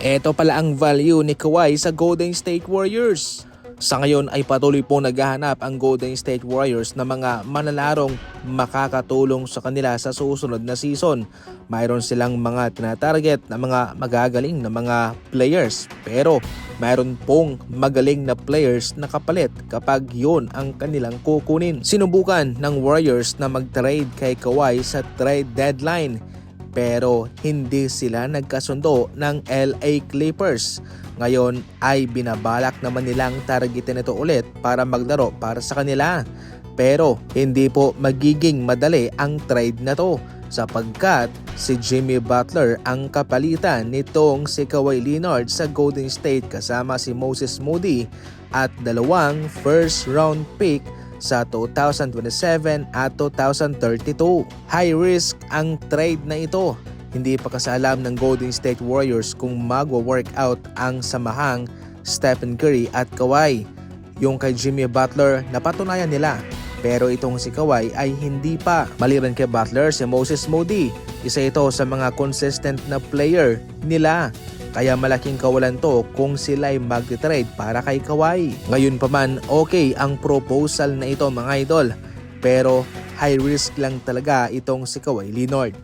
Ito pala ang value ni Kawhi sa Golden State Warriors. Sa ngayon ay patuloy pong naghahanap ang Golden State Warriors ng mga manalarong makakatulong sa kanila sa susunod na season. Mayroon silang mga tinatarget na mga magagaling na mga players, pero mayroon pong magaling na players na kapalit kapag yun ang kanilang kukunin. Sinubukan ng Warriors na mag-trade kay Kawhi sa trade deadline, pero hindi sila nagkasundo ng LA Clippers. Ngayon ay binabalak naman nilang targetin ito ulit para maglaro para sa kanila. Pero hindi po magiging madali ang trade na to sapagkat si Jimmy Butler ang kapalitan nitong si Kawhi Leonard sa Golden State kasama si Moses Moody at 2 first round pick sa 2027 at 2032. High risk ang trade na ito. Hindi pa kasalam ng Golden State Warriors kung magwa-workout ang samahang Stephen Curry at Kawhi. Yung kay Jimmy Butler napatunayan nila, pero itong si Kawhi ay hindi pa. Maliban kay Butler, si Moses Moody, isa ito sa mga consistent na player nila. Kaya malaking kawalan to kung sila'y mag-trade para kay Kawhi. Ngayon pa man, okay ang proposal na ito mga idol, pero high risk lang talaga itong si Kawhi Leonard.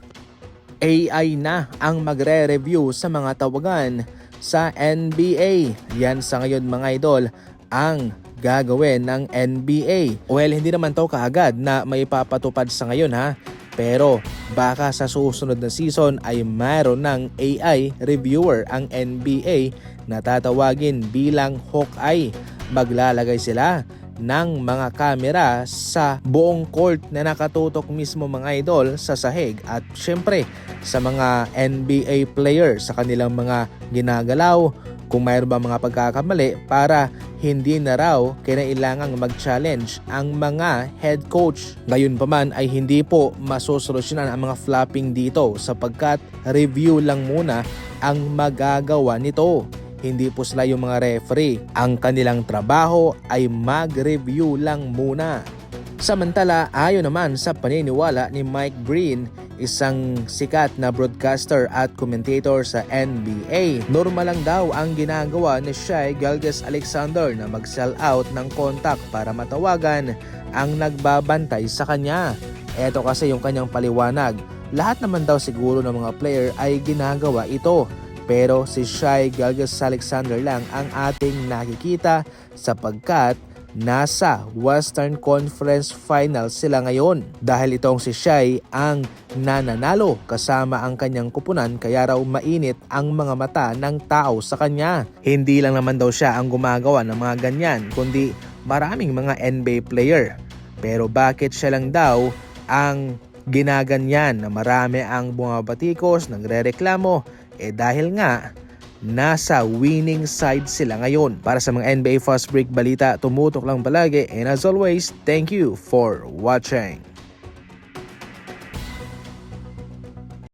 AI na ang magre-review sa mga tawagan sa NBA. Yan sa ngayon mga idol ang gagawin ng NBA. Well, hindi naman to kaagad na maipapatupad sa ngayon ha. Pero baka sa susunod na season ay mayroon ng AI reviewer ang NBA na tatawagin bilang Hawkeye. Maglalagay sila ng mga kamera sa buong court na nakatutok mismo mga idol sa sahig at syempre sa mga NBA player sa kanilang mga ginagalaw kung mayroon ba mga pagkakamali para hindi na raw kinailangang mag-challenge ang mga head coach. Ngayon pa man ay hindi po masosolusyonan ang mga flopping dito sapagkat review lang muna ang magagawa nito. Hindi po sila yung mga referee. Ang kanilang trabaho ay mag-review lang muna. Samantala, ayon naman sa paniniwala ni Mike Breen, isang sikat na broadcaster at commentator sa NBA, normal lang daw ang ginagawa ni Shai Gilgeous-Alexander na mag-sell out ng contact para matawagan ang nagbabantay sa kanya. Ito kasi yung kanyang paliwanag. Lahat naman daw siguro ng mga player ay ginagawa ito. Pero si Shai Gilgeous-Alexander lang ang ating nakikita sapagkat nasa Western Conference Finals sila ngayon. Dahil itong si Shai ang nananalo kasama ang kanyang kupunan kaya raw mainit ang mga mata ng tao sa kanya. Hindi lang naman daw siya ang gumagawa ng mga ganyan kundi maraming mga NBA player. Pero bakit siya lang daw ang ginaganyan na marami ang bumabatikos, nagrereklamo? Dahil nga nasa winning side sila ngayon. Para sa mga NBA Fast Break balita, tumutok lang palagi and as always, thank you for watching.